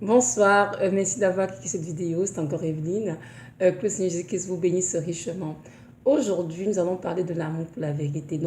Bonsoir, merci d'avoir cliqué cette vidéo, c'est encore Evelyne. Que le Seigneur Jésus-Christ vous bénisse richement. Aujourd'hui, nous allons parler de l'amour pour la vérité.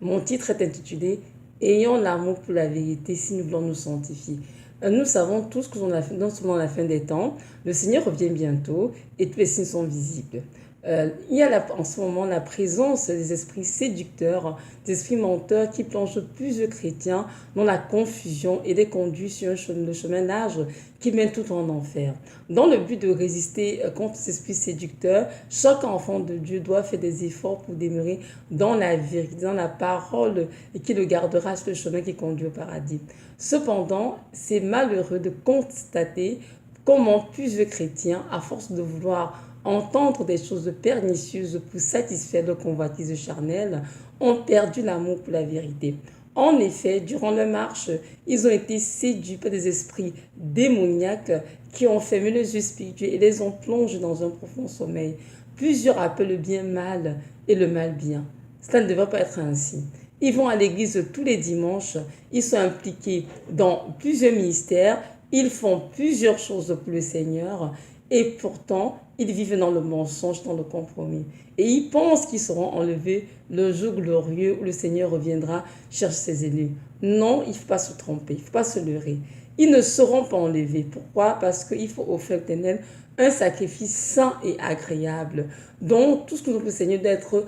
Mon titre est intitulé Ayons l'amour pour la vérité si nous voulons nous sanctifier. Nous savons tous que nous sommes dans la fin des temps, le Seigneur revient bientôt et tous les signes sont visibles. Il y a en ce moment la présence des esprits séducteurs, des esprits menteurs qui plongent plusieurs chrétiens dans la confusion et les conduisent sur le chemin large qui mène tout en enfer. Dans le but de résister contre ces esprits séducteurs, chaque enfant de Dieu doit faire des efforts pour demeurer dans la vérité, dans la parole et qui le gardera sur le chemin qui conduit au paradis. Cependant, c'est malheureux de constater comment plusieurs chrétiens, à force de vouloir entendre des choses pernicieuses pour satisfaire leur convoitise charnelle, ont perdu l'amour pour la vérité. En effet, durant leur marche, ils ont été séduits par des esprits démoniaques qui ont fermé les yeux spirituels et les ont plongés dans un profond sommeil. Plusieurs appellent le bien mal et le mal bien. Cela ne devrait pas être ainsi. Ils vont à l'église tous les dimanches, ils sont impliqués dans plusieurs ministères, ils font plusieurs choses pour le Seigneur et pourtant, ils vivent dans le mensonge, dans le compromis. Et ils pensent qu'ils seront enlevés le jour glorieux où le Seigneur reviendra chercher ses élus. Non, il ne faut pas se tromper, il ne faut pas se leurrer. Ils ne seront pas enlevés. Pourquoi? Parce qu'il faut offrir au Éternel un sacrifice saint et agréable. Donc, tout ce que nous le Seigneur d'être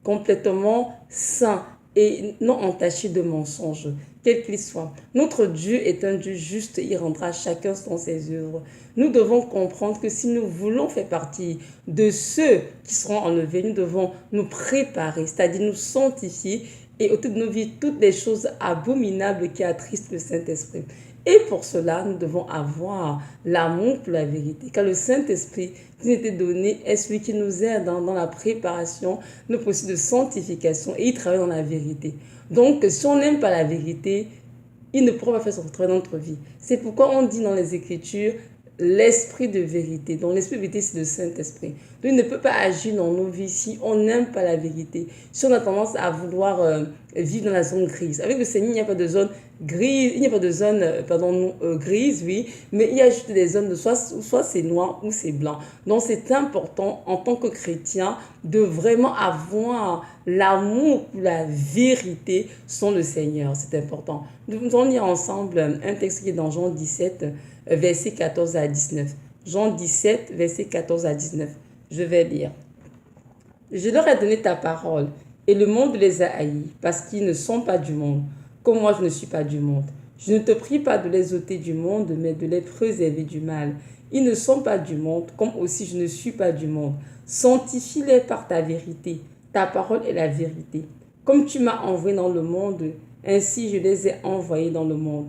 complètement saint et non entaché de mensonges, quel qu'il soit. Notre Dieu est un Dieu juste, il rendra chacun selon ses œuvres. Nous devons comprendre que si nous voulons faire partie de ceux qui seront enlevés, nous devons nous préparer, c'est-à-dire nous sanctifier et ôter de nos vies toutes les choses abominables qui attristent le Saint-Esprit. Et pour cela, nous devons avoir l'amour pour la vérité. Car le Saint-Esprit qui nous a été donné est celui qui nous aide dans la préparation de nos processus de sanctification et il travaille dans la vérité. Donc, si on n'aime pas la vérité, il ne pourra pas faire son travail dans notre vie. C'est pourquoi on dit dans les Écritures l'esprit de vérité. Donc l'esprit de vérité, c'est le Saint-Esprit. Donc il ne peut pas agir dans nos vies si on n'aime pas la vérité. Si on a tendance à vouloir vivre dans la zone grise. Avec le Seigneur, il n'y a pas de zone grise, il n'y a pas de zone grise, oui, mais il y a juste des zones de soit c'est noir ou c'est blanc. Donc c'est important en tant que chrétien de vraiment avoir l'amour pour la vérité sans le Seigneur. C'est important. Nous allons lire ensemble un texte qui est dans Jean 17, versets 14 à 19. Jean 17, versets 14 à 19. Je vais lire. Je leur ai donné ta parole, et le monde les a haïs, parce qu'ils ne sont pas du monde, comme moi je ne suis pas du monde. Je ne te prie pas de les ôter du monde, mais de les préserver du mal. Ils ne sont pas du monde, comme aussi je ne suis pas du monde. Sanctifie-les par ta vérité. Ta parole est la vérité. Comme tu m'as envoyé dans le monde, ainsi je les ai envoyés dans le monde.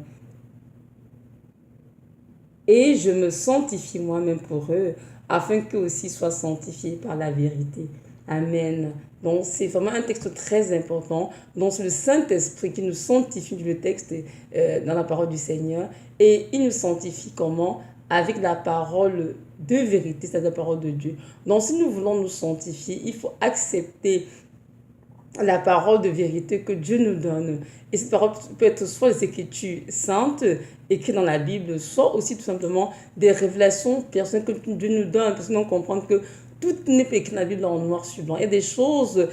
Et je me sanctifie moi-même pour eux, afin qu'eux aussi soient sanctifiés par la vérité. Amen. Donc, c'est vraiment un texte très important. Donc, c'est le Saint-Esprit qui nous sanctifie, le texte dans la parole du Seigneur. Et il nous sanctifie comment? Avec la parole de vérité, c'est-à-dire la parole de Dieu. Donc, si nous voulons nous sanctifier, il faut accepter la parole de vérité que Dieu nous donne. Et cette parole peut être soit les Écritures saintes, écrites dans la Bible, soit aussi tout simplement des révélations personnelles que Dieu nous donne, parce que nous comprenons que tout n'est pas écrit dans la Bible en noir sur blanc. Il y a des choses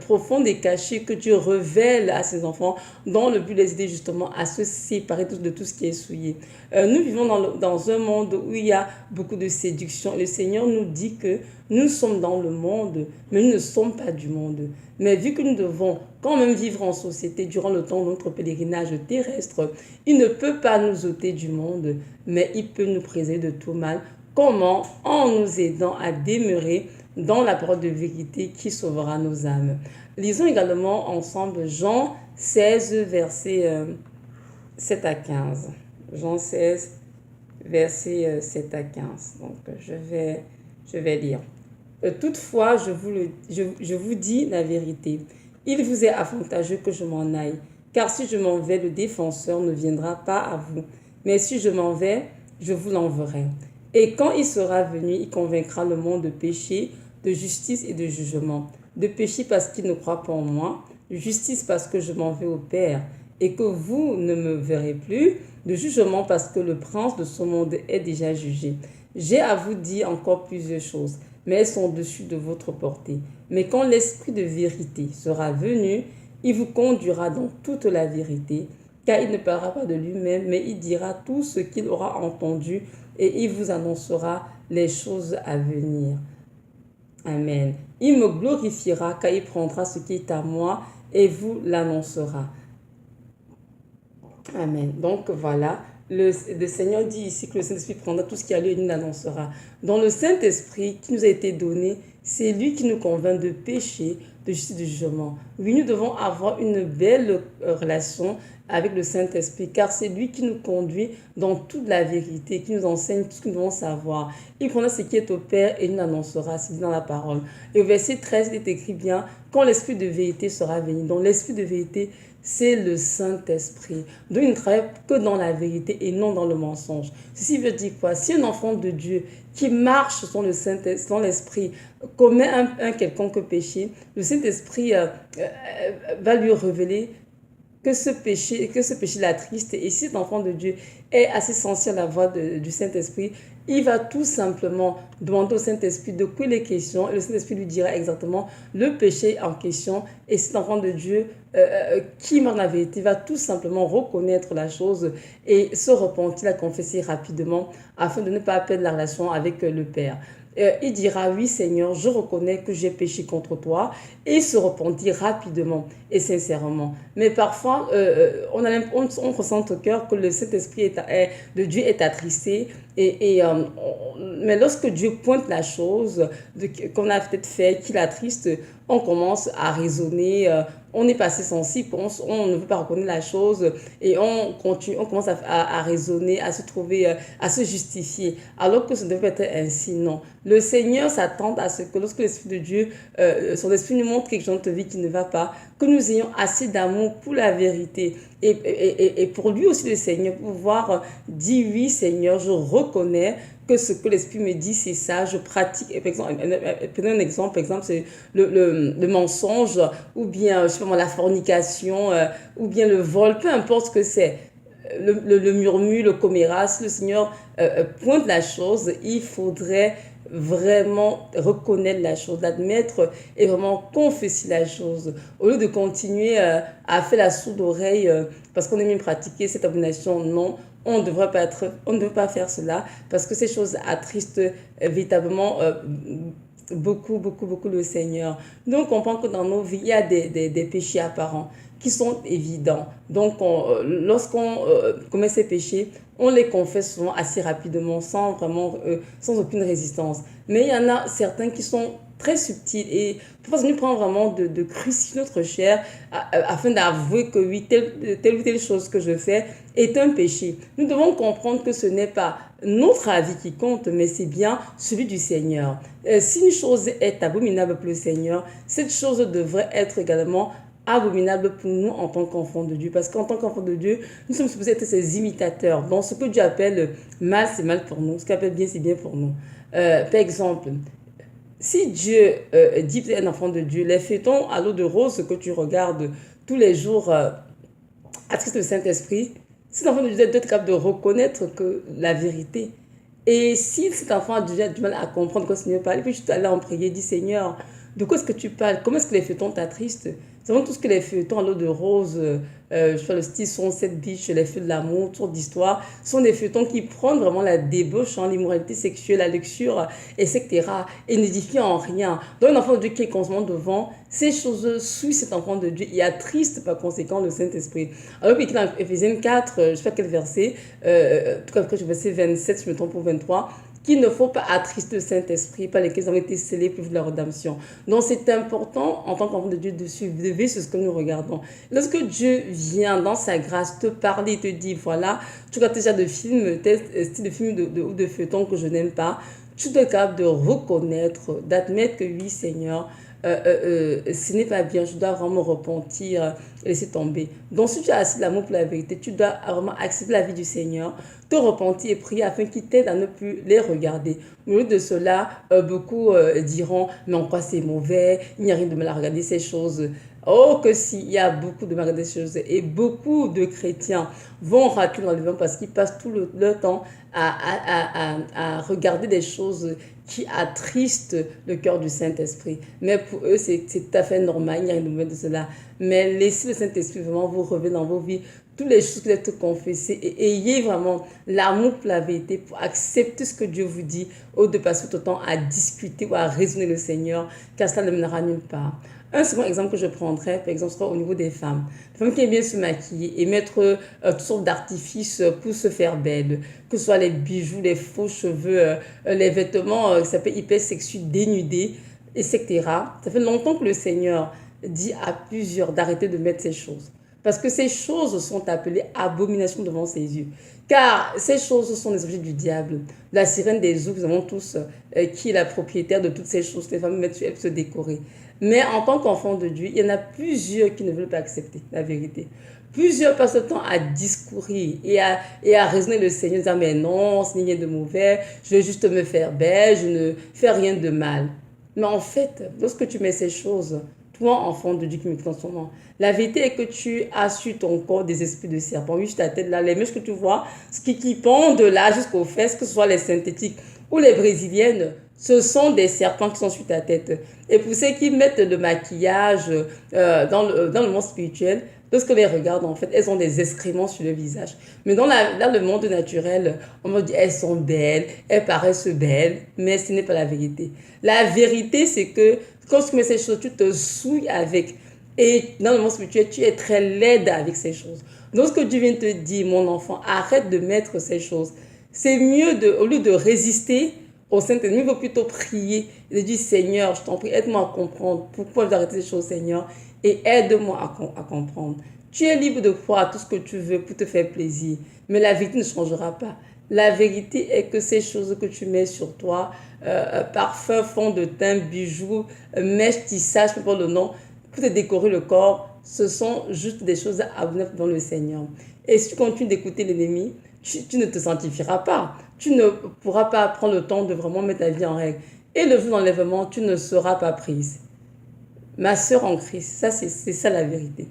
profondes et cachées que Dieu révèle à ses enfants dans le but de les aider justement à se séparer de tout ce qui est souillé. Nous vivons dans un monde où il y a beaucoup de séduction. Le Seigneur nous dit que nous sommes dans le monde, mais nous ne sommes pas du monde. Mais vu que nous devons quand même vivre en société durant le temps de notre pèlerinage terrestre, il ne peut pas nous ôter du monde, mais il peut nous préserver de tout mal. Comment? En nous aidant à demeurer dans la parole de vérité qui sauvera nos âmes. Lisons également ensemble Jean 16, versets 7 à 15. Jean 16, versets 7 à 15. Donc, je vais lire. Toutefois, je vous dis la vérité. Il vous est avantageux que je m'en aille, car si je m'en vais, le défenseur ne viendra pas à vous. Mais si je m'en vais, je vous l'enverrai. Et quand il sera venu, il convaincra le monde de péché, de justice et de jugement. De péché parce qu'il ne croit pas en moi, de justice parce que je m'en vais au Père et que vous ne me verrez plus, de jugement parce que le prince de ce monde est déjà jugé. J'ai à vous dire encore plusieurs choses, mais elles sont au-dessus de votre portée. Mais quand l'Esprit de vérité sera venu, il vous conduira dans toute la vérité, car il ne parlera pas de lui-même, mais il dira tout ce qu'il aura entendu et il vous annoncera les choses à venir. Amen. Il me glorifiera car il prendra ce qui est à moi et vous l'annoncera. Amen. Donc voilà, le Seigneur dit ici que le Saint-Esprit prendra tout ce qui a lieu et nous l'annoncera. Dans le Saint-Esprit qui nous a été donné, c'est lui qui nous convainc de péché, de justice, de jugement. Oui, nous devons avoir une belle relation avec le Saint-Esprit, car c'est lui qui nous conduit dans toute la vérité, qui nous enseigne tout ce que nous devons savoir. Il prendra ce qui est au Père et nous l'annoncera, c'est dit dans la parole. Et au verset 13, il est écrit bien, quand l'Esprit de vérité sera venu. Donc l'Esprit de vérité, c'est le Saint-Esprit. Donc il ne travaille que dans la vérité et non dans le mensonge. Ceci veut dire quoi? Si un enfant de Dieu qui marche dans le Saint-Esprit, dans l'Esprit, commet un quelconque péché, le Saint-Esprit va lui révéler que ce péché l'attriste. Et si cet enfant de Dieu est assez sensible à la voix du Saint-Esprit, il va tout simplement demander au Saint-Esprit de quoi il est question. Et le Saint-Esprit lui dira exactement le péché en question. Et cet enfant de Dieu qui marque la vérité va tout simplement reconnaître la chose et se repentir, la confesser rapidement afin de ne pas perdre la relation avec le Père. Il dira, oui Seigneur, je reconnais que j'ai péché contre toi, et il se repentit rapidement et sincèrement. Mais parfois, on ressent au cœur que le Saint-Esprit de Dieu est attristé, mais lorsque Dieu pointe la chose qu'on a peut-être fait, qu'il attriste, on commence à raisonner, on n'est pas assez sensible, on ne veut pas reconnaître la chose et on commence à raisonner, à se trouver, à se justifier, alors que ça ne devait être ainsi, non. Le Seigneur s'attend à ce que lorsque l'Esprit de Dieu, son Esprit nous montre quelque chose dans notre vie qui ne va pas, que nous ayons assez d'amour pour la vérité et pour lui aussi le Seigneur, pouvoir dire oui Seigneur, je reconnais que ce que l'Esprit me dit, c'est ça, je pratique. Prenons un exemple, c'est le mensonge, ou bien, je sais pas, la fornication, ou bien le vol, peu importe ce que c'est. Le murmure, le comméras, le Seigneur pointe la chose, il faudrait vraiment reconnaître la chose, l'admettre et vraiment confesser la chose. Au lieu de continuer à faire la sourde oreille parce qu'on aime bien pratiquer cette abomination, non. On ne devrait pas faire cela parce que ces choses attristent véritablement beaucoup le Seigneur. Donc, on comprend que dans nos vies, il y a des péchés apparents qui sont évidents. Donc, lorsqu'on commet ces péchés, on les confesse souvent assez rapidement, sans aucune résistance. Mais il y en a certains qui sont très subtils et parfois nous prend vraiment de crucifier notre chair afin d'avouer que oui, telle ou telle chose que je fais est un péché. Nous devons comprendre que ce n'est pas notre avis qui compte, mais c'est bien celui du Seigneur. Si une chose est abominable pour le Seigneur, cette chose devrait être également abominable pour nous en tant qu'enfants de Dieu. Parce qu'en tant qu'enfants de Dieu, nous sommes supposés être ses imitateurs. Donc, ce que Dieu appelle mal, c'est mal pour nous. Ce qu'il appelle bien, c'est bien pour nous. Par exemple, si Dieu dit que tu es un enfant de Dieu, les feuilletons à l'eau de rose que tu regardes tous les jours attristent le Saint-Esprit, cet enfant de Dieu doit être capable de reconnaître que la vérité. Et si cet enfant a déjà du mal à comprendre que le Seigneur parle, il peut juste aller en prier, dire Seigneur, de quoi est-ce que tu parles? Comment est-ce que les feuilletons t'attristent? C'est vraiment tout ce que les feuilletons à l'eau de rose, je fais le style, sont cette biche, les feux de l'amour, tour d'histoire, sont des feuilletons qui prennent vraiment la débauche, l'immoralité sexuelle, la luxure, etc. et n'édifient en rien. Donc un enfant de Dieu qui est constamment devant, ces choses suivent cet enfant de Dieu et attristent par conséquent le Saint-Esprit. Alors qu'il est dans Éphésiens 4, je ne sais pas quel verset, en tout cas je verset 27, je me trompe pour 23, qu'il ne faut pas attrister le Saint-Esprit par lesquels ils ont été scellés pour la rédemption. Donc c'est important en tant qu'enfant de Dieu de suivre, de veiller sur ce que nous regardons. Lorsque Dieu vient dans sa grâce te parler, te dit voilà, tu regardes déjà de films, style de films ou de feuilletons que je n'aime pas, tu dois être capable de reconnaître, d'admettre que oui Seigneur, ce n'est pas bien, je dois vraiment repentir et laisser tomber. Donc si tu as assez d'amour pour la vérité, tu dois vraiment accepter la vie du Seigneur, te repentir et prier afin qu'il t'aide à ne plus les regarder. Au lieu de cela, beaucoup diront, mais en quoi c'est mauvais, il n'y a rien de mal à regarder ces choses. Oh, que si, il y a beaucoup de malgré des choses et beaucoup de chrétiens vont rater l'enlèvement parce qu'ils passent tout leur temps à regarder des choses qui attristent le cœur du Saint-Esprit. Mais pour eux, c'est tout à fait normal, il n'y a rien de mauvais de cela. Mais laissez le Saint-Esprit vraiment vous revenir dans vos vies, toutes les choses que vous êtes confessées et ayez vraiment l'amour pour la vérité, pour accepter ce que Dieu vous dit, au lieu de passer tout le temps à discuter ou à raisonner le Seigneur, car cela ne mènera nulle part. Un second exemple que je prendrais, par exemple, sera au niveau des femmes. Les femmes qui aiment bien se maquiller et mettre toutes sortes d'artifices pour se faire belle, que ce soit les bijoux, les faux cheveux, les vêtements qui s'appellent hyper sexuels, dénudés, etc. Ça fait longtemps que le Seigneur dit à plusieurs d'arrêter de mettre ces choses. Parce que ces choses sont appelées abominations devant ses yeux. Car ces choses sont des objets du diable. La sirène des eaux, nous savons tous qui est la propriétaire de toutes ces choses que les femmes mettent sur elles pour se décorer. Mais en tant qu'enfant de Dieu, il y en a plusieurs qui ne veulent pas accepter la vérité. Plusieurs passent le temps à discourir et à raisonner le Seigneur, disant mais non, ce n'est rien de mauvais, je vais juste me faire belle, je ne fais rien de mal. Mais en fait, lorsque tu mets ces choses, toi, enfant de Dieu qui m'écoute en ce moment, la vérité est que tu as sur ton corps des esprits de serpent. Oui, sur ta tête là, les mèches que tu vois, ce qui pendent de là jusqu'aux fesses, que ce soit les synthétiques ou les brésiliennes, ce sont des serpents qui sont sur ta tête. Et pour ceux qui mettent le maquillage dans le monde spirituel, lorsque les regardent, en fait, elles ont des excréments sur le visage. Mais dans le monde naturel, on me dit elles sont belles, elles paraissent belles, mais ce n'est pas la vérité. La vérité, c'est que quand tu mets ces choses, tu te souilles avec. Et dans le monde spirituel, tu es très laide avec ces choses. Donc, ce que Dieu vient te dire, mon enfant, arrête de mettre ces choses. C'est mieux, au lieu de résister au Saint-Esprit, il vaut plutôt prier et de dire, Seigneur, je t'en prie, aide-moi à comprendre pourquoi je dois arrêter ces choses, Seigneur, et aide-moi à comprendre. Tu es libre de croire tout ce que tu veux pour te faire plaisir, mais la vérité ne changera pas. La vérité est que ces choses que tu mets sur toi, parfum, fond de teint, bijoux, mèche, tissage, peu importe le nom, pour te décorer le corps, ce sont juste des choses abominables dans le Seigneur. Et si tu continues d'écouter l'ennemi, tu ne te sanctifieras pas. Tu ne pourras pas prendre le temps de vraiment mettre ta vie en règle. Et le jour d'enlèvement, tu ne seras pas prise. Ma sœur en Christ, ça c'est ça la vérité.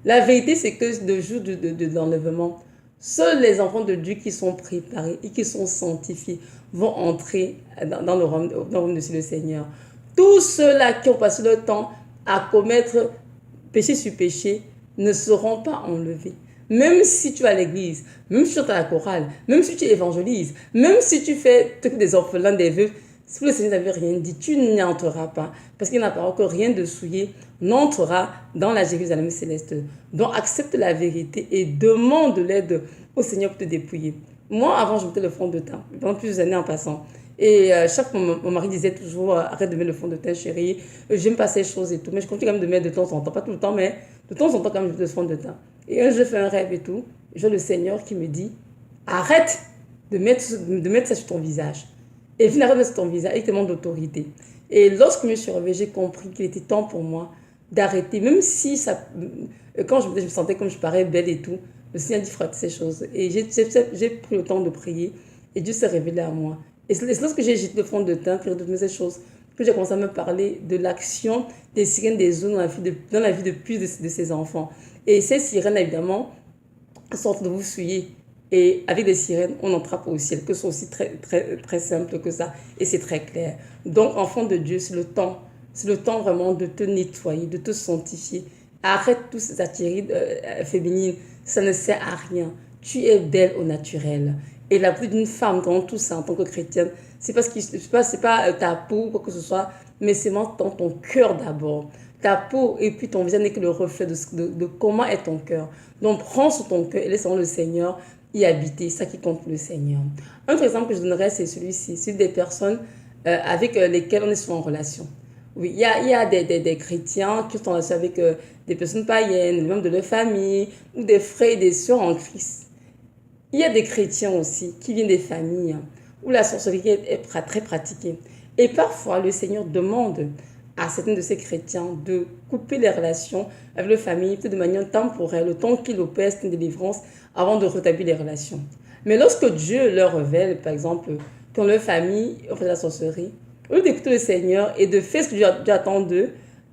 La vérité, c'est que le jour de l'enlèvement, seuls les enfants de Dieu qui sont préparés et qui sont sanctifiés vont entrer dans le royaume de le Seigneur. Tous ceux-là qui ont passé le temps à commettre péché sur péché ne seront pas enlevés. Même si tu vas à l'église, même si tu es à la chorale, même si tu évangélises, même si tu fais des orphelins, des veuves, si le Seigneur n'avait rien dit, tu n'y entreras pas. Parce qu'il n'a pas encore rien de souillé, n'entrera dans la Jérusalem céleste. Donc accepte la vérité et demande l'aide au Seigneur pour te dépouiller. Moi, avant, je mettais le fond de teint, pendant plusieurs années en passant. Et chaque fois, mon mari disait toujours, arrête de mettre le fond de teint, chérie, j'aime pas ces choses et tout. Mais je continue quand même de mettre de temps en temps, pas tout le temps, mais de temps en temps quand même, je mets le fond de teint. Et un jour, je fais un rêve et tout. Je vois le Seigneur qui me dit, arrête de mettre ça sur ton visage. Et il arrête de mettre sur ton visage avec tellement d'autorité. Et lorsque je me suis réveillée, j'ai compris qu'il était temps pour moi d'arrêter. Même si ça, quand je me sentais comme je parais belle et tout, le Seigneur dit, frère, ces choses. Et j'ai pris le temps de prier et Dieu s'est révélé à moi. Et c'est lorsque j'ai jeté le fond de teint, que j'ai retenu ces choses, que j'ai commencé à me parler de l'action des sirènes des eaux dans la vie de plus de ses enfants. Et ces sirènes, évidemment, sortent de vous souiller. Et avec des sirènes, on n'entra pas au ciel, que ce soit aussi très, très, très simple que ça. Et c'est très clair. Donc, enfant de Dieu, c'est le temps. C'est le temps vraiment de te nettoyer, de te sanctifier. Arrête toutes ces attirées féminines. Ça ne sert à rien. Tu es belle au naturel. Et la plus d'une femme, dans tout ça, en tant que chrétienne, c'est pas ta peau ou quoi que ce soit, mais c'est vraiment ton cœur d'abord. Ta peau et puis ton visage n'est que le reflet de comment est ton cœur. Donc, prends sur ton cœur et laisse le Seigneur y habiter. Ça qui compte le Seigneur. Un autre exemple que je donnerais, c'est celui-ci. Celui des personnes avec lesquelles on est souvent en relation. Oui, il y a des chrétiens qui sont en relation avec des personnes païennes, des membres de leur famille, ou des frères et des sœurs en Christ. Il y a des chrétiens aussi qui viennent des familles où la sorcellerie est très pratiquée. Et parfois, le Seigneur demande à certains de ces chrétiens de couper les relations avec leur famille de manière temporaire, le temps qu'il opère une délivrance avant de rétablir les relations. Mais lorsque Dieu leur révèle, par exemple, quand leur famille fait la sorcellerie, au lieu d'écouter le Seigneur et de faire ce que Dieu attend d'eux,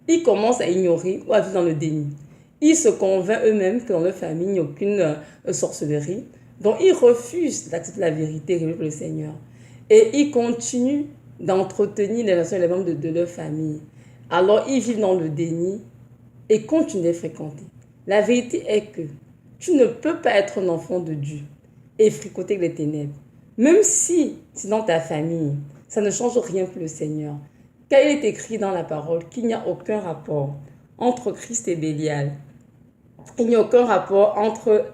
ils commencent à ignorer ou à vivre dans le déni. Ils se convainquent eux-mêmes que dans leur famille, il n'y a aucune sorcellerie. Donc, ils refusent d'accepter la vérité révélée par le Seigneur. Et ils continuent d'entretenir les relations et les membres de leur famille. Alors, ils vivent dans le déni et continuent de fréquenter. La vérité est que tu ne peux pas être un enfant de Dieu et fricoter avec les ténèbres. Même si c'est dans ta famille, ça ne change rien pour le Seigneur. Car il est écrit dans la parole qu'il n'y a aucun rapport entre Christ et Bélial. Il n'y a aucun rapport entre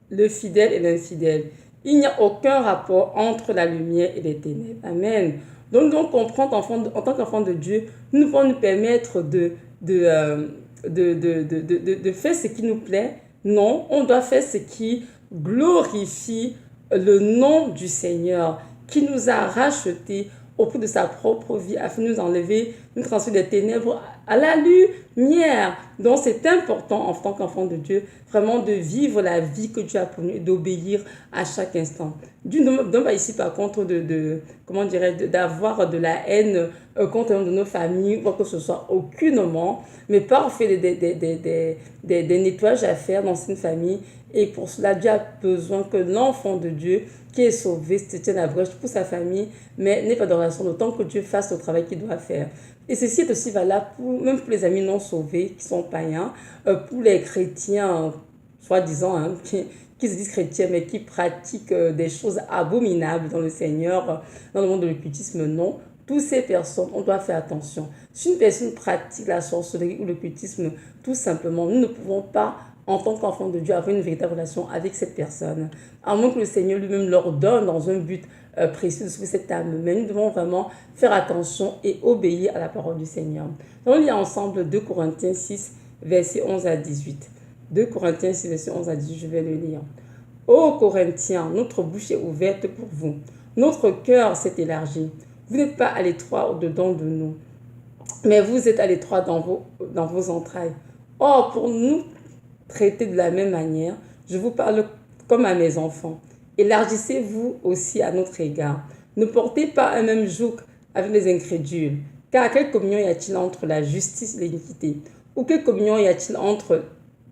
le fidèle et l'infidèle. Il n'y a aucun rapport entre la lumière et les ténèbres. Amen. Donc comprendre en tant qu'enfant de Dieu, nous pouvons nous permettre de faire ce qui nous plaît. Non, on doit faire ce qui glorifie le nom du Seigneur qui nous a rachetés au prix de sa propre vie afin de nous enlever, nous transférer des ténèbres à la lumière. Donc c'est important en tant qu'enfant de Dieu vraiment de vivre la vie que Dieu a pour nous et d'obéir à chaque instant. Dieu ne donne pas ici par contre d'avoir de la haine contre un de nos familles ou quoi que ce soit, aucunement, mais parfois des nettoyages à faire dans une famille. Et pour cela, Dieu a besoin que l'enfant de Dieu qui est sauvé se tienne à brèche pour sa famille, mais n'ait pas de relation, d'autant que Dieu fasse le travail qu'il doit faire. Et ceci est aussi valable même pour les amis non sauvés, qui sont païens, pour les chrétiens, soi-disant, qui se disent chrétiens, mais qui pratiquent des choses abominables dans le Seigneur, dans le monde de l'occultisme, non. Toutes ces personnes, on doit faire attention. Si une personne pratique la sorcellerie ou l'occultisme, tout simplement, nous ne pouvons pas en tant qu'enfant de Dieu, avoir une véritable relation avec cette personne. À moins que le Seigneur lui-même leur donne dans un but précieux de sauver cette âme. Mais nous devons vraiment faire attention et obéir à la parole du Seigneur. On lit ensemble 2 Corinthiens 6, versets 11 à 18. 2 Corinthiens 6, versets 11 à 18, je vais le lire. Ô Corinthiens, notre bouche est ouverte pour vous. Notre cœur s'est élargi. Vous n'êtes pas à l'étroit au-dedans de nous, mais vous êtes à l'étroit dans vos entrailles. Or, pour nous traiter de la même manière, je vous parle comme à mes enfants. Élargissez-vous aussi à notre égard. Ne portez pas un même joug avec les incrédules. Car quelle communion y a-t-il entre la justice et l'iniquité? Ou quelle communion y a-t-il entre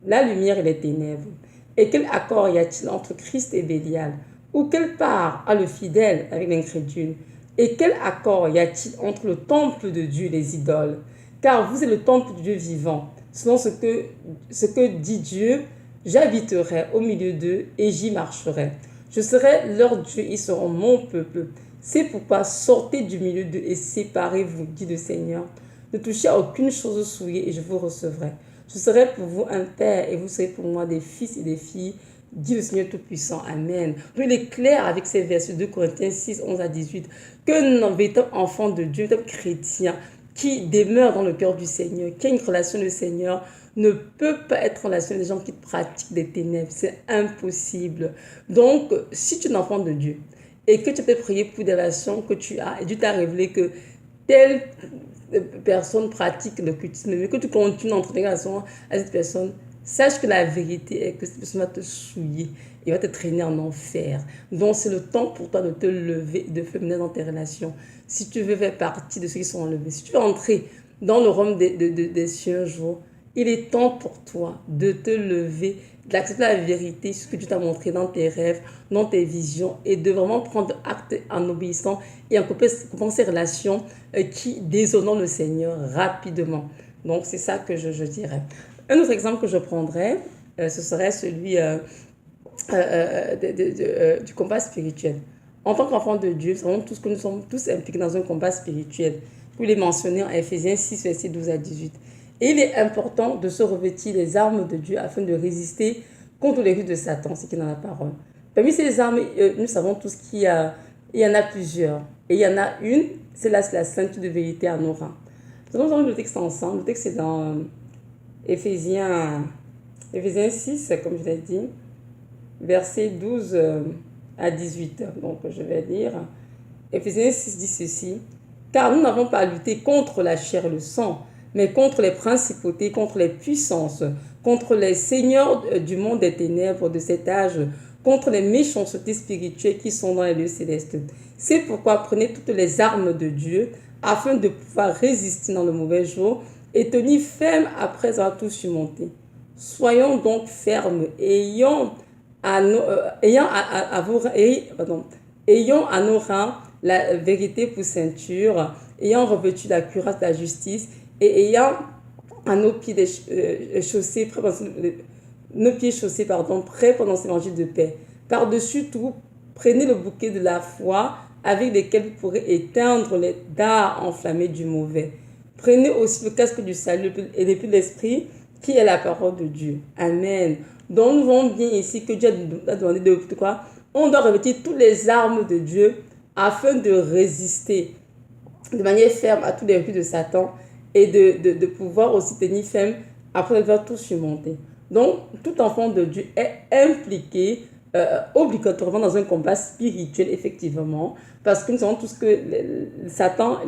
la lumière et les ténèbres? Et quel accord y a-t-il entre Christ et Bélial? Ou quelle part a le fidèle avec l'incrédule? Et quel accord y a-t-il entre le temple de Dieu et les idoles? Car vous êtes le temple de Dieu vivant. Selon ce que dit Dieu, j'habiterai au milieu d'eux et j'y marcherai. Je serai leur Dieu, ils seront mon peuple. C'est pourquoi sortez du milieu d'eux et séparez-vous, dit le Seigneur. Ne touchez à aucune chose souillée et je vous recevrai. Je serai pour vous un père et vous serez pour moi des fils et des filles, dit le Seigneur Tout-Puissant. Amen. Donc, il est clair avec ces versets de Corinthiens 6, 11 à 18 que véritable enfant de Dieu, véritable chrétien, qui demeure dans le cœur du Seigneur, qui a une relation du Seigneur, ne peut pas être en relation avec des gens qui pratiquent des ténèbres. C'est impossible. Donc, si tu es un enfant de Dieu et que tu peux prier pour des relations que tu as, et Dieu t'a révélé que telle personne pratique l'occultisme, mais que tu continues à entretenir une relation à cette personne, sache que la vérité est que cette personne va te souiller et va te traîner en enfer. Donc, c'est le temps pour toi de te lever et de faire mener dans tes relations. Si tu veux faire partie de ceux qui sont enlevés, si tu veux entrer dans le royaume des cieux un jour, il est temps pour toi de te lever, d'accepter la vérité, ce que Dieu t'a montré dans tes rêves, dans tes visions, et de vraiment prendre acte en obéissant et en coupant ces relations qui déshonorent le Seigneur rapidement. Donc, c'est ça que je dirais. Un autre exemple que je prendrais, ce serait celui du combat spirituel. En tant qu'enfant de Dieu, savons tous que nous sommes tous impliqués dans un combat spirituel. Vous les mentionnez en Ephésiens 6, versets 12 à 18. Et il est important de se revêtir des armes de Dieu afin de résister contre les ruses de Satan, ce qui est dans la parole. Parmi ces armes, nous savons tous qu'il y en a plusieurs. Et il y en a une, c'est la ceinture de vérité à nos reins. Nous allons lire le texte ensemble. Le texte est dans Ephésiens 6, comme je l'ai dit, versets 12 à 18. Donc, je vais lire. Ephésiens 6 dit ceci. Car nous n'avons pas à lutter contre la chair et le sang, mais contre les principautés, contre les puissances, contre les seigneurs du monde des ténèbres de cet âge, contre les méchancetés spirituelles qui sont dans les lieux célestes. C'est pourquoi prenez toutes les armes de Dieu, afin de pouvoir résister dans le mauvais jour, et tenir ferme après avoir tout surmonté. Soyons donc fermes, ayant à nos reins la vérité pour ceinture, ayant revêtu la cuirasse de la justice et ayant à nos pieds chaussés, nos pieds chaussés, prêts pour l'enseignement évangile de paix. Par-dessus tout, prenez le bouquet de la foi avec lequel vous pourrez éteindre les dards enflammés du mauvais. Prenez aussi le casque du salut et l'épée de l'esprit qui est la parole de Dieu. Amen. Donc nous voyons bien ici que Dieu a demandé de quoi? On doit revêtir toutes les armes de Dieu afin de résister de manière ferme à tous les refus de Satan et de pouvoir aussi tenir ferme après avoir tout surmonté. Donc, tout enfant de Dieu est impliqué obligatoirement dans un combat spirituel, effectivement, parce que nous savons tous que Satan,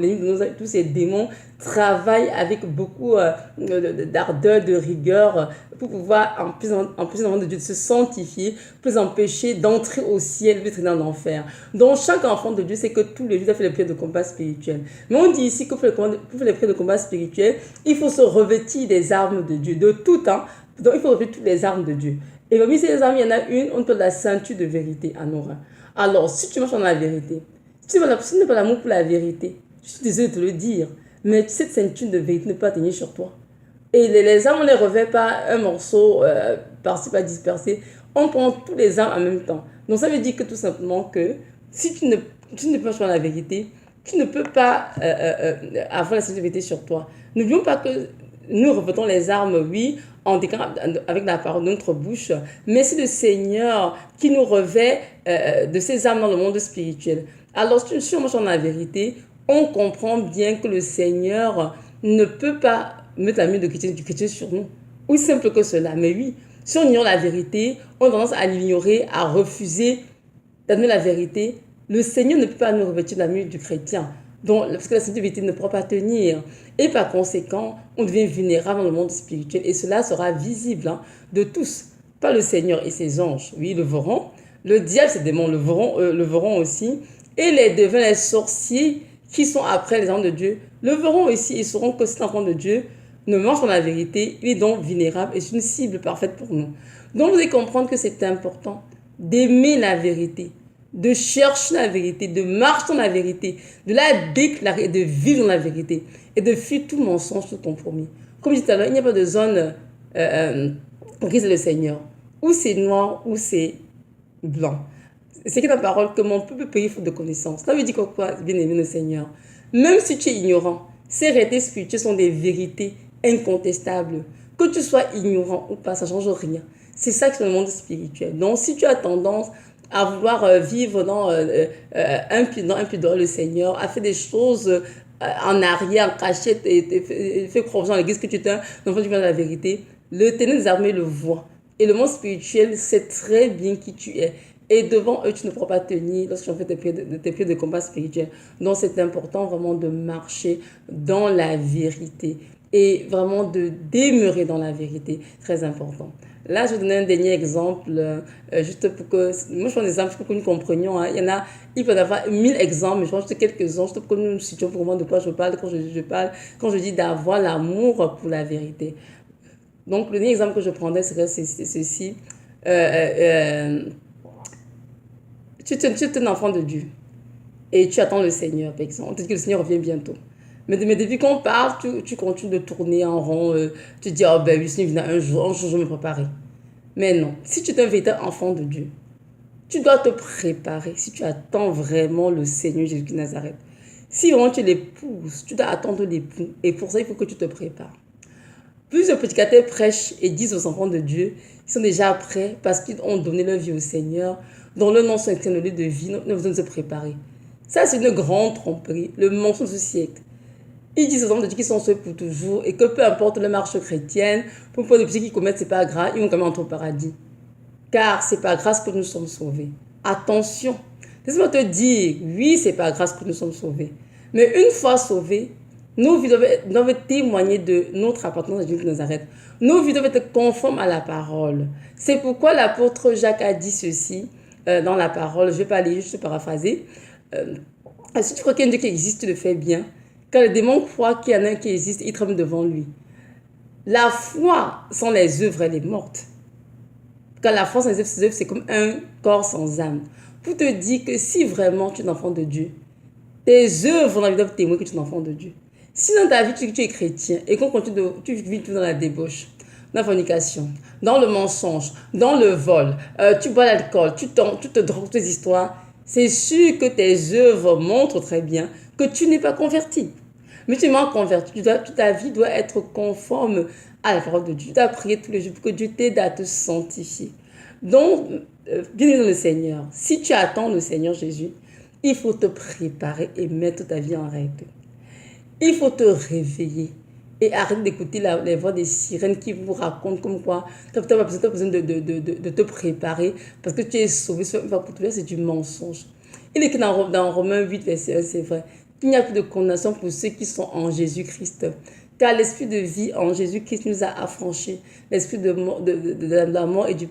tous ces démons, travaillent avec beaucoup d'ardeur, de rigueur, pour pouvoir, en plus de Dieu, de se sanctifier, pour empêcher d'entrer au ciel, d'être dans l'enfer. Donc, chaque enfant de Dieu sait que tous les jours, il a fait les prières de combat spirituel. Mais on dit ici que pour faire les prières de combat spirituel, il faut se revêtir des armes de Dieu, de tout temps. Donc, il faut revêtir toutes les armes de Dieu. Et parmi ces armes, il y en a une, on appelle la ceinture de vérité à nos reins. Alors, si tu marches dans la vérité, si tu n'as pas l'amour pour la vérité, je suis désolée de te le dire, mais cette ceinture de vérité ne peut pas tenir sur toi. Et les armes, on ne les revêt pas un morceau par-ci, pas dispersé. On prend tous les armes en même temps. Donc, ça veut dire que tout simplement que si tu ne marches pas dans la vérité, tu ne peux pas avoir la ceinture de vérité sur toi. N'oublions pas que nous revêtons les armes, oui, avec la parole de notre bouche, mais c'est le Seigneur qui nous revêt de ses armes dans le monde spirituel. Alors, si on marche dans la vérité, on comprend bien que le Seigneur ne peut pas mettre la main du chrétien sur nous. Aussi simple que cela. Mais oui, si on ignore la vérité, on a tendance à l'ignorer, à refuser d'admettre la vérité. Le Seigneur ne peut pas nous revêtir de la main du chrétien. Donc, parce que la vérité ne pourra pas tenir. Et par conséquent, on devient vulnérable dans le monde spirituel. Et cela sera visible de tous. Pas le Seigneur et ses anges. Oui, le verront. Le diable, ses démons le verront aussi. Et les devins, les sorciers qui sont après les enfants de Dieu, le verront aussi. Ils sauront que cet enfant de Dieu ne marche dans la vérité. Il est donc vulnérable et c'est une cible parfaite pour nous. Donc, vous devez comprendre que c'est important d'aimer la vérité, de chercher la vérité, de marcher dans la vérité, de la déclarer, de vivre dans la vérité et de fuir tout mensonge, tout compromis. Comme je disais tout à l'heure, il n'y a pas de zone grise le Seigneur. Ou c'est noir, ou c'est blanc. C'est la parole que mon peuple paye faute de connaissance. Ça veut dire quoi, bien aimé le Seigneur? Même si tu es ignorant, ces réalités spirituelles sont des vérités incontestables. Que tu sois ignorant ou pas, ça ne change rien. C'est ça qui est le monde spirituel. Donc, si tu as tendance à vouloir vivre dans un pied dans le Seigneur, à faire des choses en arrière, en cachette, et faire croire dans l'église que tu es un enfant de la vérité, le ténèbre des armées le voit. Et le monde spirituel sait très bien qui tu es. Et devant eux, tu ne pourras pas tenir lorsque tu fais tes pieds de combat spirituel. Donc, c'est important vraiment de marcher dans la vérité et vraiment de demeurer dans la vérité. Très important. Là, je vais donner un dernier exemple, juste pour que... Moi, je prends des exemples pour que nous comprenions. Il y en a, il peut y avoir 1000 exemples, mais je prends juste quelques-uns, juste pour que nous nous situions vraiment de quoi je parle quand je dis d'avoir l'amour pour la vérité. Donc, le dernier exemple que je prendrais serait ceci. Tu es un enfant de Dieu et tu attends le Seigneur, par exemple. On te dit que le Seigneur revient bientôt. Mais depuis qu'on parle, tu continues de tourner en rond. Tu te dis, oh ben oui, le Seigneur vient un jour, je vais me préparer. Mais non, si tu es un véritable enfant de Dieu, tu dois te préparer si tu attends vraiment le Seigneur Jésus de Nazareth. Si vraiment tu l'épouses, tu dois attendre l'époux. Et pour ça, il faut que tu te prépares. Plusieurs prédicateurs prêchent et disent aux enfants de Dieu, ils sont déjà prêts parce qu'ils ont donné leur vie au Seigneur, dont leur nom sont écrits dans le livre de vie, nous besoin de se préparer. Ça, c'est une grande tromperie, le mensonge du siècle. Ils disent aux enfants de Dieu qu'ils sont sauvés pour toujours et que peu importe leur marche chrétienne, peu importe les péchés qu'ils commettent, c'est pas grave, ils vont quand même entrer au paradis. Car c'est par grâce que nous sommes sauvés. Attention, laisse-moi te dire, oui, c'est par grâce que nous sommes sauvés. Mais une fois sauvés, nos vies doivent témoigner de notre appartenance à Jésus de Nazareth. Nos vies doivent être conformes à la parole. C'est pourquoi l'apôtre Jacques a dit ceci dans la parole. Je ne vais pas lire, juste paraphraser. Si tu crois qu'il y a un Dieu qui existe, tu le fais bien. Quand le démon croit qu'il y en a un qui existe, il tremble devant lui. La foi sans les œuvres, elle est morte. Quand la foi sans les œuvres, c'est comme un corps sans âme. Pour te dire que si vraiment tu es un enfant de Dieu, tes œuvres doivent témoigner que tu es un enfant de Dieu. Si dans ta vie, tu es chrétien et qu'on continue tu vis tout dans la débauche, dans la fornication, dans le mensonge, dans le vol, tu bois l'alcool, tu te drogues, tes histoires, c'est sûr que tes œuvres montrent très bien que tu n'es pas converti. Mais tu m'as converti, toute ta vie doit être conforme à la parole de Dieu. Tu dois prier tous les jours pour que Dieu t'aide à te sanctifier. Donc, bien dans le Seigneur, si tu attends le Seigneur Jésus, il faut te préparer et mettre ta vie en règle. Il faut te réveiller et arrête d'écouter les voix des sirènes qui vous racontent comme quoi tu n'as pas besoin de te préparer parce que tu es sauvé. C'est du mensonge. Il est que dans Romains 8, verset 1, c'est vrai. Il n'y a plus de condamnation pour ceux qui sont en Jésus-Christ. Car l'esprit de vie en Jésus-Christ nous a affranchis. L'esprit de la mort et du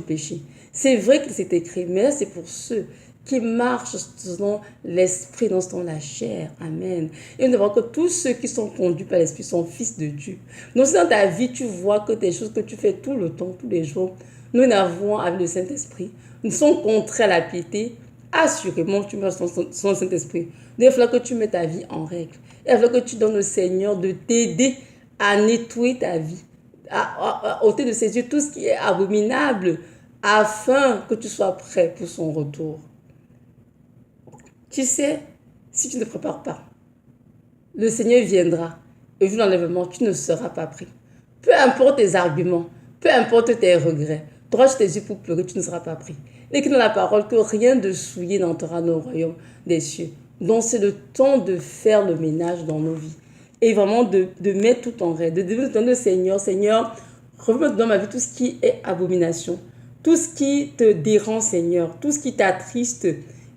péché. C'est vrai que c'est écrit, mais là c'est pour ceux qui marchent selon l'esprit, non selon la chair. Amen. Et nous devons que tous ceux qui sont conduits par l'esprit sont fils de Dieu. Donc si dans ta vie, tu vois que des choses que tu fais tout le temps, tous les jours, nous n'avons avec le Saint-Esprit, nous sommes contraires à la piété, assurément tu meurs sans le Saint-Esprit. Il va falloir que tu mets ta vie en règle. Il va falloir que tu donnes au Seigneur de t'aider à nettoyer ta vie, à ôter de ses yeux tout ce qui est abominable, afin que tu sois prêt pour son retour. Tu sais, si tu ne te prépares pas, le Seigneur viendra et vu l'enlèvement, tu ne seras pas pris. Peu importe tes arguments, peu importe tes regrets, droche tes yeux pour pleurer, tu ne seras pas pris. Il est écrit dans la parole que rien de souillé n'entrera dans le royaume des cieux. Donc c'est le temps de faire le ménage dans nos vies et vraiment de mettre tout en règle, de demander au Seigneur, Seigneur, remets dans ma vie tout ce qui est abomination, tout ce qui te dérange, Seigneur, tout ce qui t'attriste.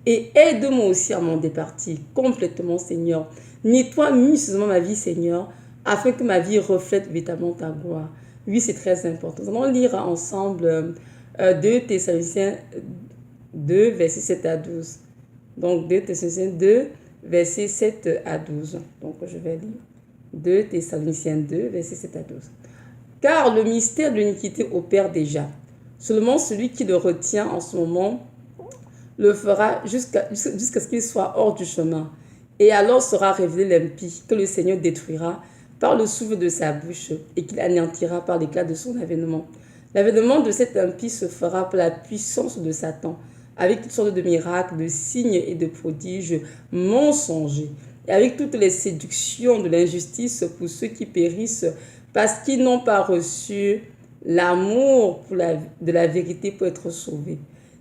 Et aide-moi aussi à m'en départir complètement, Seigneur. Nettoie minutieusement ma vie, Seigneur, afin que ma vie reflète véritablement ta gloire. Oui, c'est très important. Nous allons lire ensemble 2 Thessaloniciens 2, versets 7 à 12. Donc, 2 Thessaloniciens 2, versets 7 à 12. Donc, je vais lire 2 Thessaloniciens 2, versets 7 à 12. Car le mystère de l'iniquité opère déjà. Seulement celui qui le retient en ce moment le fera jusqu'à ce qu'il soit hors du chemin. Et alors sera révélé l'impie que le Seigneur détruira par le souffle de sa bouche et qu'il anéantira par l'éclat de son avènement. L'avènement de cet impie se fera par la puissance de Satan, avec toutes sortes de miracles, de signes et de prodiges mensongers, et avec toutes les séductions de l'injustice pour ceux qui périssent parce qu'ils n'ont pas reçu l'amour de la vérité pour être sauvés.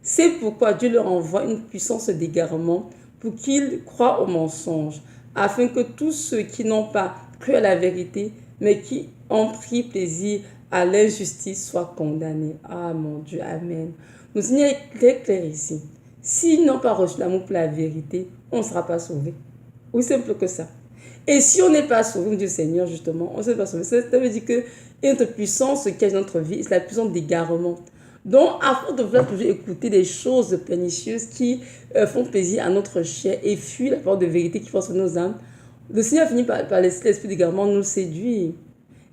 C'est pourquoi Dieu leur envoie une puissance d'égarement pour qu'ils croient au mensonge, afin que tous ceux qui n'ont pas cru à la vérité, mais qui ont pris plaisir à l'injustice soient condamnés. Ah mon Dieu, Amen. Nous Seigneur est très clair ici. S'ils n'ont pas reçu l'amour pour la vérité, on ne sera pas sauvé. Aussi simple que ça. Et si on n'est pas sauvé, Dieu Seigneur, justement, on ne sera pas sauvé. Ça veut dire que notre puissance qui est dans notre vie, c'est la puissance d'égarement. Donc, avant de vouloir toujours écouter des choses pernicieuses qui font plaisir à notre chair et fuir la parole de vérité qui force nos âmes, le Seigneur finit par laisser l'esprit d'égarement nous séduire.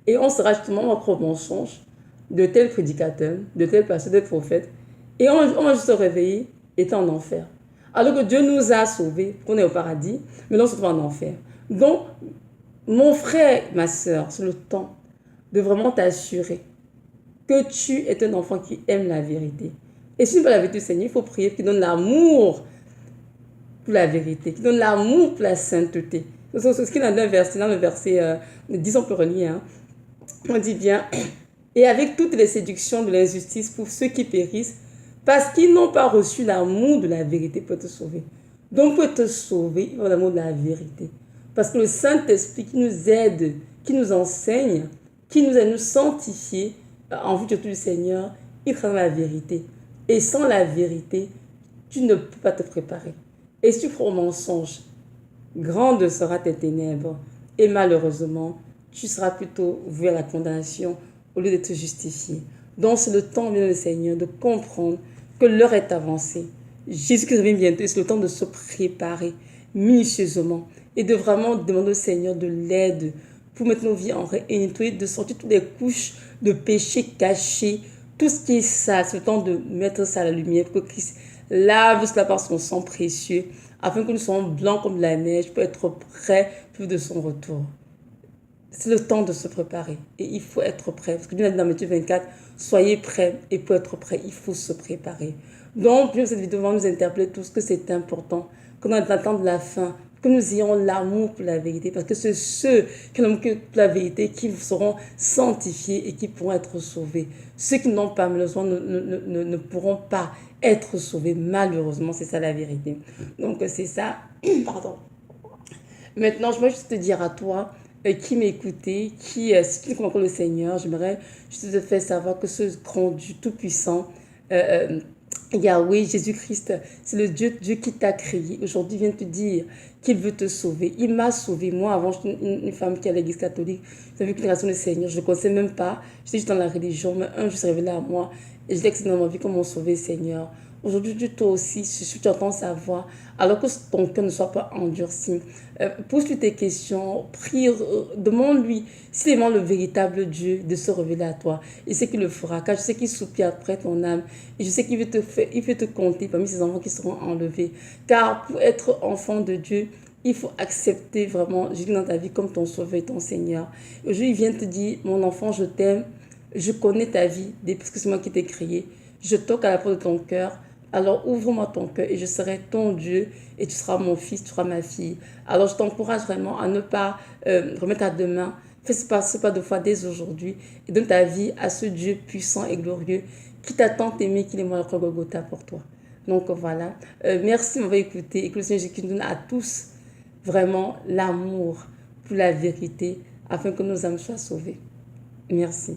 Et on sera justement au mensonge de tels prédicateurs, de tels pasteurs, de tels prophètes. Et on va juste se réveiller étant en enfer. Alors que Dieu nous a sauvés, qu'on est au paradis, mais là on se trouve en enfer. Donc, mon frère, ma soeur, c'est le temps de vraiment t'assurer que tu es un enfant qui aime la vérité. Et si tu ne veux pas la vérité du Seigneur, il faut prier qu'il donne l'amour pour la vérité, qu'il donne l'amour pour la sainteté. C'est ce qu'il a dans le verset 10, on peut relire. On dit bien, et avec toutes les séductions de l'injustice pour ceux qui périssent, parce qu'ils n'ont pas reçu l'amour de la vérité pour te sauver. Donc pour te sauver, il faut l'amour de la vérité. Parce que le Saint-Esprit qui nous aide, qui nous enseigne, qui nous aide à nous sanctifier, en vue du Seigneur, il travaille la vérité. Et sans la vérité, tu ne peux pas te préparer. Et si tu crois au mensonge, grande sera tes ténèbres. Et malheureusement, tu seras plutôt voué à la condamnation au lieu d'être justifié. Donc c'est le temps, bien le Seigneur, de comprendre que l'heure est avancée. Jésus-Christ revient bientôt et c'est le temps de se préparer. minutieusement et de vraiment demander au Seigneur de l'aide pour mettre nos vies en règle et nettoyer, de sortir toutes les couches de péché cachées, tout ce qui est sale. C'est le temps de mettre ça à la lumière pour que Christ lave cela par son sang précieux afin que nous soyons blancs comme la neige pour être prêts pour de son retour. C'est le temps de se préparer et il faut être prêt. Parce que Dieu a dit dans Matthieu 24, soyez prêts et pour être prêt, il faut se préparer. Donc, cette vidéo va nous interpeller tous que c'est important, qu'on attend la fin, que nous ayons l'amour pour la vérité. Parce que c'est ceux qui n'ont que pour la vérité qui seront sanctifiés et qui pourront être sauvés. Ceux qui n'ont pas, malheureusement, ne pourront pas être sauvés. Malheureusement, c'est ça la vérité. Donc, c'est ça. Pardon. Maintenant, je veux juste te dire à toi, qui m'écoutait, si tu ne comprends pas le Seigneur, j'aimerais juste te faire savoir que ce grand Dieu tout-puissant, Yahweh, Jésus-Christ, c'est le Dieu qui t'a créé. Aujourd'hui, il vient te dire qu'il veut te sauver. Il m'a sauvé. Moi, avant, j'étais une femme qui est à l'église catholique. J'avais une relation du Seigneur. Je ne le connaissais même pas. J'étais juste dans la religion. Mais un jour, s'est révélé à moi. Et je l'ai accepté dans ma vie comme mon sauvé Seigneur. Aujourd'hui, toi aussi, si tu entends sa voix, alors que ton cœur ne soit pas endurci, pose-lui tes questions, prie, demande-lui s'il est vraiment le véritable Dieu de se révéler à toi. Il sait qu'il le fera, car je sais qu'il soupire après ton âme. Et je sais qu'il veut te faire, il veut te compter parmi ses enfants qui seront enlevés. Car pour être enfant de Dieu, il faut accepter vraiment Jésus dans ta vie comme ton sauveur et ton Seigneur. Aujourd'hui, il vient te dire, mon enfant, je t'aime, je connais ta vie, parce que c'est moi qui t'ai créé. Je toque à la porte de ton cœur. Alors ouvre-moi ton cœur et je serai ton Dieu et tu seras mon fils, tu seras ma fille. Alors je t'encourage vraiment à ne pas remettre à demain. Fais ce pas de foi dès aujourd'hui et donne ta vie à ce Dieu puissant et glorieux qui t'a tant aimé qu'il est mort à Golgotha pour toi. Donc voilà. Merci de m'avoir écouté et que le Seigneur Jésus nous donne à tous vraiment l'amour pour la vérité afin que nos âmes soient sauvées. Merci.